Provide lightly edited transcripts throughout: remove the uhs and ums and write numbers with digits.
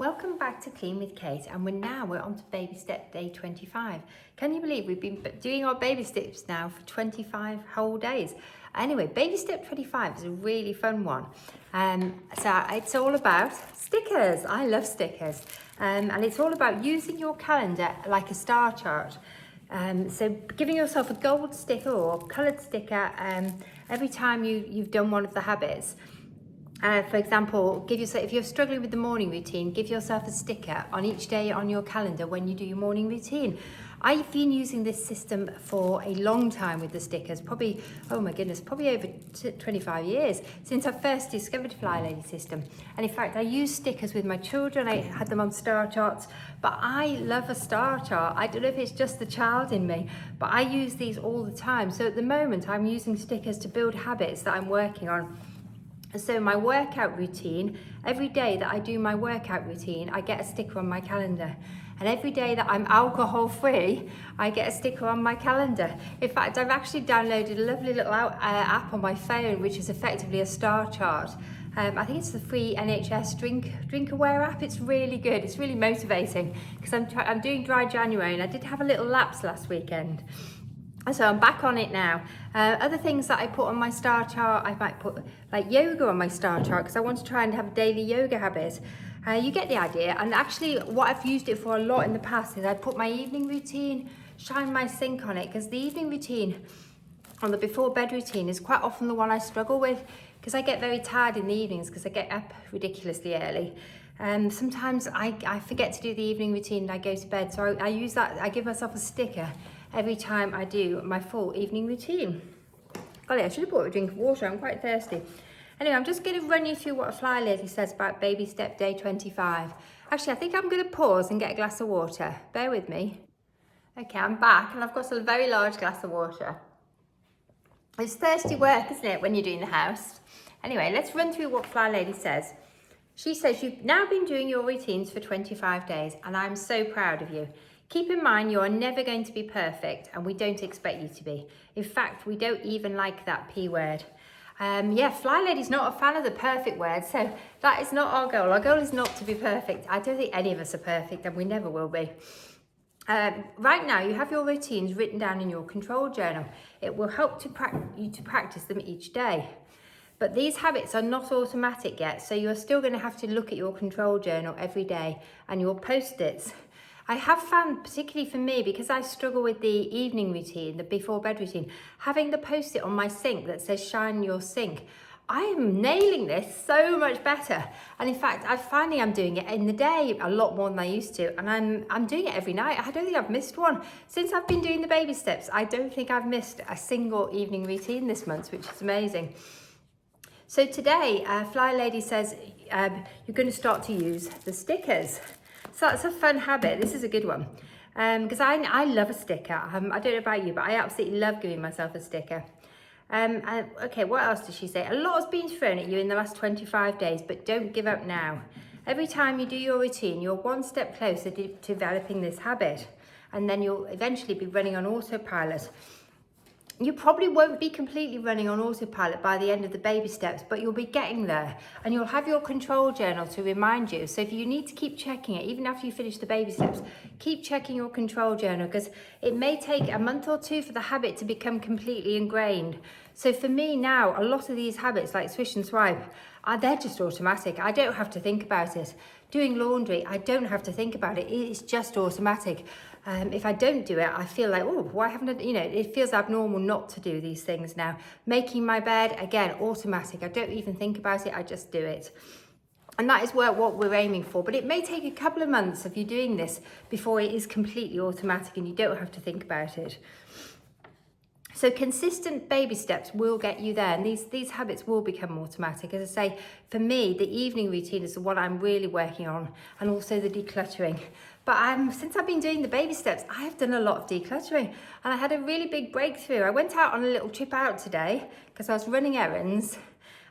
Welcome back to Clean with Kate, and we're on to baby step day 25. Can you believe we've been doing our baby steps now for 25 whole days? Anyway, baby step 25 is a really fun one. So it's all about stickers. I love stickers. And it's all about using your calendar like a star chart. So giving yourself a gold sticker or coloured sticker every time you've done one of the habits. For example, if you're struggling with the morning routine, give yourself a sticker on each day on your calendar when you do your morning routine. I've been using this system for a long time with the stickers, probably over 25 years since I first discovered Flylady system. And in fact, I use stickers with my children. I had them on star charts, but I love a star chart. I don't know if it's just the child in me, but I use these all the time. So at the moment, I'm using stickers to build habits that I'm working on. So my workout routine, every day that I do my workout routine, I get a sticker on my calendar. And every day that I'm alcohol free, I get a sticker on my calendar. In fact, I've actually downloaded a lovely little app on my phone, which is effectively a star chart. I think it's the free NHS drink aware app. It's really good. It's really motivating because I'm doing dry January and I did have a little lapse last weekend. So I'm back on it now. Other things that I put on my star chart, I might put like yoga on my star chart because I want to try and have a daily yoga habit. You get the idea. And actually what I've used it for a lot in the past is I put my evening routine, shine my sink on it, because the evening routine on the before bed routine is quite often the one I struggle with because I get very tired in the evenings because I get up ridiculously early. Sometimes I forget to do the evening routine and I go to bed. So I use that, I give myself a sticker every time I do my full evening routine. Golly, I should have bought a drink of water, I'm quite thirsty. Anyway, I'm just going to run you through what Flylady says about baby step day 25. Actually, I think I'm going to pause and get a glass of water. Bear with me. Okay, I'm back and I've got a very large glass of water. It's thirsty work, isn't it, when you're doing the house? Anyway, let's run through what Flylady says. She says, you've now been doing your routines for 25 days and I'm so proud of you. Keep in mind you are never going to be perfect and we don't expect you to be. In fact, we don't even like that P word. Flylady's not a fan of the perfect word, so that is not our goal. Our goal is not to be perfect. I don't think any of us are perfect and we never will be. Right now, you have your routines written down in your control journal. It will help you to practice them each day. But these habits are not automatic yet, so you're still going to have to look at your control journal every day and your post-its. I have found, particularly for me, because I struggle with the evening routine, the before bed routine, having the post-it on my sink that says shine your sink. I am nailing this so much better. And in fact, I'm doing it in the day a lot more than I used to. And I'm doing it every night. I don't think I've missed one. Since I've been doing the baby steps, I don't think I've missed a single evening routine this month, which is amazing. So today, Flylady says you're going to start to use the stickers. So that's a fun habit. This is a good one because I love a sticker. I don't know about you, but I absolutely love giving myself a sticker. Okay, what else does she say? A lot has been thrown at you in the last 25 days, but don't give up now. Every time you do your routine, you're one step closer to developing this habit, and then you'll eventually be running on autopilot. You probably won't be completely running on autopilot by the end of the baby steps, but you'll be getting there and you'll have your control journal to remind you. So if you need to keep checking it, even after you finish the baby steps, keep checking your control journal because it may take a month or two for the habit to become completely ingrained. So for me now, a lot of these habits like swish and swipe, they're just automatic. I don't have to think about it. Doing laundry, I don't have to think about it. It's just automatic. If I don't do it, I feel like, oh, why haven't I, it feels abnormal not to do these things now. Making my bed, again, automatic. I don't even think about it, I just do it. And that is what we're aiming for. But it may take a couple of months of you doing this before it is completely automatic and you don't have to think about it. So consistent baby steps will get you there, and these habits will become automatic. As I say, for me, the evening routine is the one I'm really working on, and also the decluttering. But since I've been doing the baby steps, I have done a lot of decluttering, and I had a really big breakthrough. I went out on a little trip out today because I was running errands,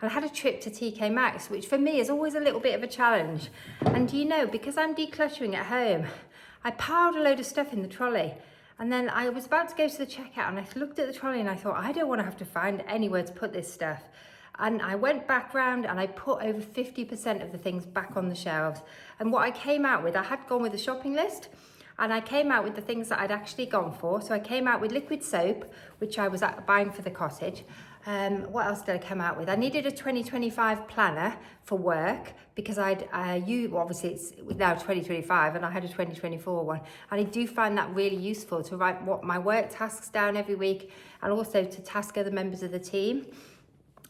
and I had a trip to TK Maxx, which for me is always a little bit of a challenge. And because I'm decluttering at home, I piled a load of stuff in the trolley. And then I was about to go to the checkout and I looked at the trolley and I thought, I don't want to have to find anywhere to put this stuff. And I went back round and I put over 50% of the things back on the shelves. And what I came out with, I had gone with a shopping list, and I came out with the things that I'd actually gone for. So I came out with liquid soap, which I was buying for the cottage. What else did I come out with? I needed a 2025 planner for work because obviously it's now 2025 and I had a 2024 one. And I do find that really useful to write what my work tasks down every week, and also to task other members of the team.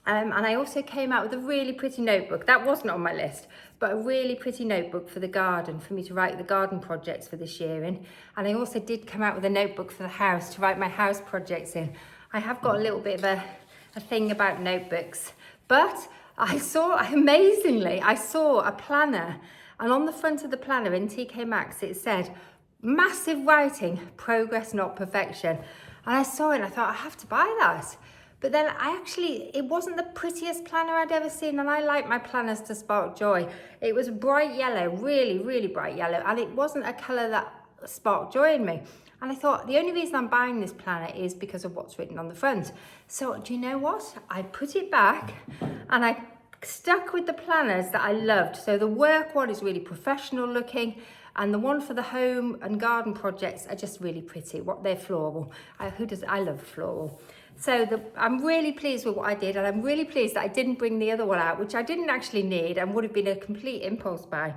And I also came out with a really pretty notebook. That wasn't on my list, but a really pretty notebook for the garden, for me to write the garden projects for this year in. And I also did come out with a notebook for the house to write my house projects in. I have got a little bit of a thing about notebooks, but amazingly, I saw a planner, and on the front of the planner in TK Maxx, it said, massive writing, progress, not perfection. And I saw it and I thought, I have to buy that. But then it wasn't the prettiest planner I'd ever seen, and I like my planners to spark joy. It was bright yellow, really, really bright yellow, and it wasn't a colour that sparked joy in me. And I thought, the only reason I'm buying this planner is because of what's written on the front. So do you know what? I put it back and I stuck with the planners that I loved. So the work one is really professional looking, and the one for the home and garden projects are just really pretty. They're floral. I love floral. So I'm really pleased with what I did, and I'm really pleased that I didn't bring the other one out, which I didn't actually need and would have been a complete impulse buy.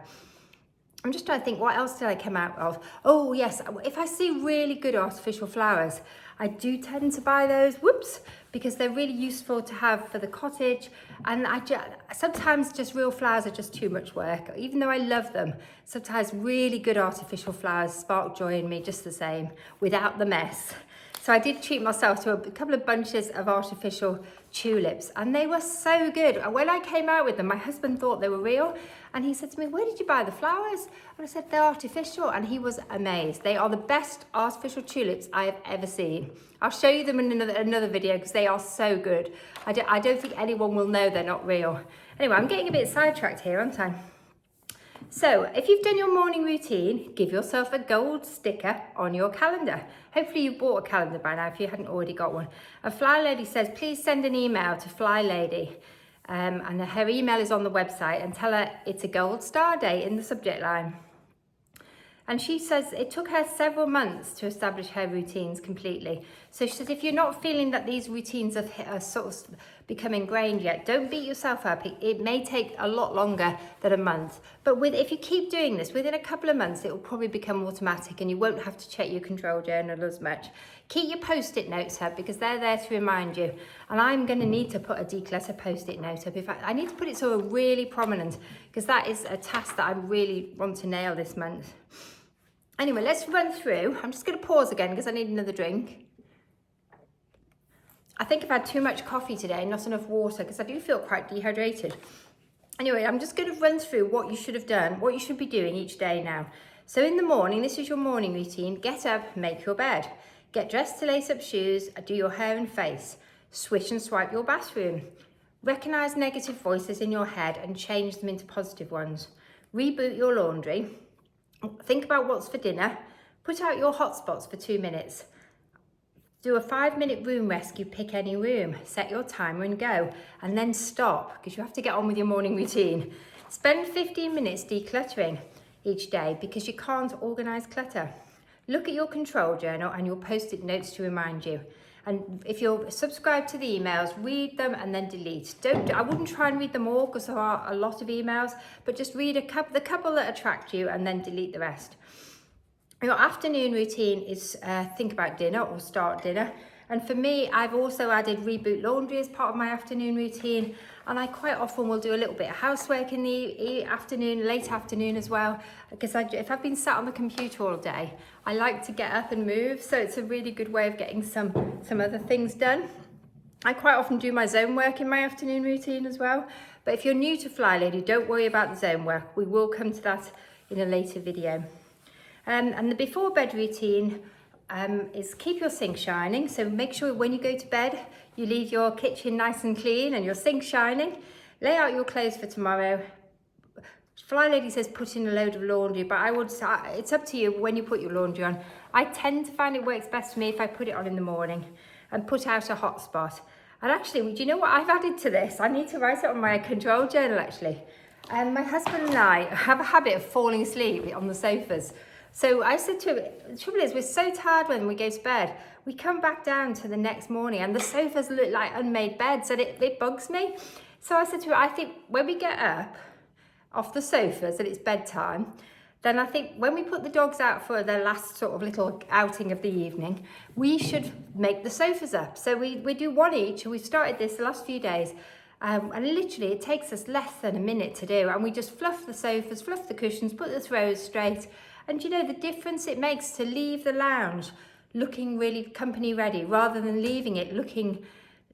I'm just trying to think, what else did I come out of? Oh yes, if I see really good artificial flowers, I do tend to buy those, because they're really useful to have for the cottage. And sometimes just real flowers are just too much work. Even though I love them, sometimes really good artificial flowers spark joy in me just the same, without the mess. So I did treat myself to a couple of bunches of artificial tulips, and they were so good. When I came out with them, my husband thought they were real, and he said to me, where did you buy the flowers? And I said, they're artificial, and he was amazed. They are the best artificial tulips I have ever seen. I'll show you them in another video because they are so good. I don't think anyone will know they're not real. Anyway, I'm getting a bit sidetracked here, aren't I? So if you've done your morning routine, give yourself a gold sticker on your calendar. Hopefully you've bought a calendar by now if you hadn't already got one. And Flylady says, please send an email to Flylady. And her email is on the website, and tell her it's a gold star day in the subject line. And she says it took her several months to establish her routines completely. So she says, if you're not feeling that these routines are sort of become ingrained yet, don't beat yourself up. It may take a lot longer than a month. But if you keep doing this, within a couple of months, it will probably become automatic and you won't have to check your control journal as much. Keep your post-it notes up because they're there to remind you. And I'm going to need to put a declutter post-it note up. In fact, I need to put it so really prominent because that is a task that I really want to nail this month. Anyway, let's run through. I'm just going to pause again because I need another drink. I think I've had too much coffee today, not enough water, because I do feel quite dehydrated. Anyway, I'm just going to run through what you should have done, what you should be doing each day now. So in the morning, this is your morning routine. Get up, make your bed. Get dressed to lace up shoes, do your hair and face. Swish and swipe your bathroom. Recognise negative voices in your head and change them into positive ones. Reboot your laundry. Think about what's for dinner. Put out your hotspots for 2 minutes. Do a 5-minute room rescue, pick any room. Set your timer and go. And then stop, because you have to get on with your morning routine. Spend 15 minutes decluttering each day because you can't organise clutter. Look at your control journal and your post-it notes to remind you. And if you're subscribed to the emails, read them and then delete. I wouldn't try and read them all because there are a lot of emails, but just read the couple that attract you and then delete the rest. Your afternoon routine is think about dinner or start dinner. And for me, I've also added reboot laundry as part of my afternoon routine. And I quite often will do a little bit of housework in the afternoon, late afternoon as well. Because if I've been sat on the computer all day, I like to get up and move. So it's a really good way of getting some other things done. I quite often do my zone work in my afternoon routine as well. But if you're new to Flylady, don't worry about the zone work. We will come to that in a later video. And the before bed routine is keep your sink shining. So make sure when you go to bed, you leave your kitchen nice and clean and your sink shining. Lay out your clothes for tomorrow. Flylady says put in a load of laundry, but it's up to you when you put your laundry on. I tend to find it works best for me if I put it on in the morning and put out a hot spot. And actually, do you know what I've added to this? I need to write it on my control journal actually. My husband and I have a habit of falling asleep on the sofas. So I said to him, the trouble is we're so tired when we go to bed, we come back down to the next morning and the sofas look like unmade beds and it bugs me. So I said to him, I think when we get up off the sofas and it's bedtime, then I think when we put the dogs out for their last sort of little outing of the evening, we should make the sofas up. So we do one each, and we've started this the last few days. And literally it takes us less than a minute to do, and we just fluff the sofas, fluff the cushions, put the throws straight. And you know the difference it makes to leave the lounge looking really company ready rather than leaving it looking,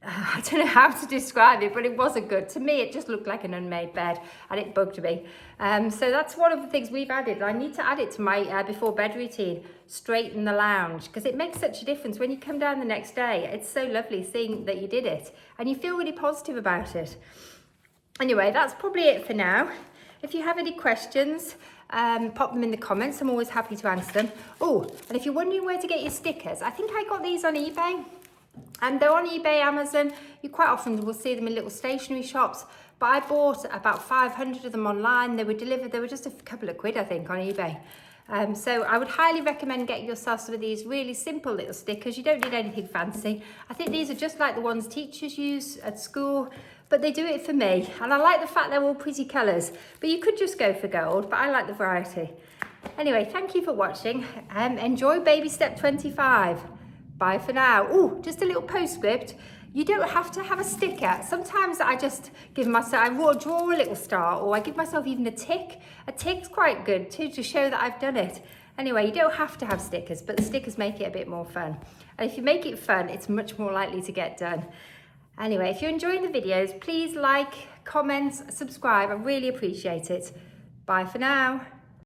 I don't know how to describe it, but it wasn't good. To me, it just looked like an unmade bed and it bugged me. So that's one of the things we've added. I need to add it to my before bed routine, straighten the lounge, because it makes such a difference when you come down the next day. It's so lovely seeing that you did it and you feel really positive about it. Anyway, that's probably it for now. If you have any questions, pop them in the comments. I'm always happy to answer them. Oh, and if you're wondering where to get your stickers, I think I got these on eBay. And they're on eBay, Amazon. You quite often will see them in little stationery shops. But I bought about 500 of them online. They were delivered. They were just a couple of quid, I think, on eBay. So I would highly recommend getting yourself some of these really simple little stickers. You don't need anything fancy. I think these are just like the ones teachers use at school, but they do it for me. And I like the fact they're all pretty colours. But you could just go for gold, but I like the variety. Anyway, thank you for watching. Enjoy baby step 25. Bye for now. Oh, just a little postscript. You don't have to have a sticker. Sometimes I just give myself, I draw a little star, or I give myself even a tick. A tick's quite good too, to show that I've done it. Anyway, you don't have to have stickers, but the stickers make it a bit more fun. And if you make it fun, it's much more likely to get done. Anyway, if you're enjoying the videos, please like, comment, subscribe. I really appreciate it. Bye for now.